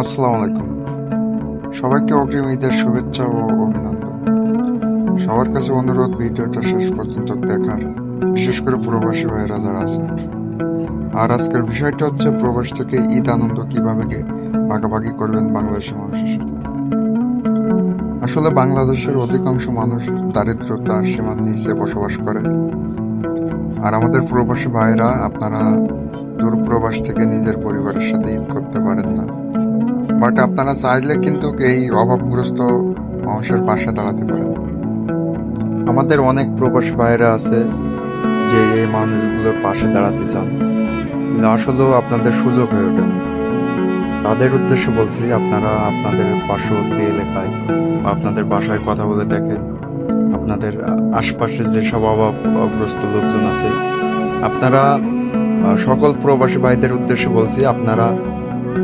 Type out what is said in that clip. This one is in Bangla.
আসসালামু আলাইকুম। সবাইকে অগ্রিম ঈদের শুভেচ্ছা ও অভিনন্দন। সবার কাছে অনুরোধ ভিডিওটা শেষ পর্যন্ত দেখার, বিশেষ করে প্রবাসী ভাইয়েরা যারা আছেন। আর আজকের বিষয়টা হচ্ছে প্রবাস থেকে ঈদ আনন্দ কিভাবে ভাগাভাগি করবেন বাংলাদেশের মানুষের সাথে। আসলে বাংলাদেশের অধিকাংশ মানুষ দারিদ্রতার সীমার নিচে বসবাস করে। আর আমাদের প্রবাসী ভাইয়েরা আপনারা দূর প্রবাস থেকে নিজের পরিবারের সাথে ঈদ করতে পারেন না, বাট আপনারা চাইলে কিন্তু এই অভাবগ্রস্ত মানুষের পাশে দাঁড়াতে পারেন। আমাদের অনেক প্রবাসী ভাইরা আছে যে এই মানুষগুলোর পাশে দাঁড়াতে চান, কিন্তু আসলেও আপনাদের সুযোগ হয়ে ওঠে না। তাদের উদ্দেশ্যে বলছি, আপনারা আপনাদের পার্শ্ববর্তী এলাকায় বা আপনাদের বাসায় কথা বলে দেখেন, আপনাদের আশপাশে যেসব অভাবগ্রস্ত লোকজন আছে, আপনারা সকল প্রবাসী ভাইদের উদ্দেশ্যে বলছি, আপনারা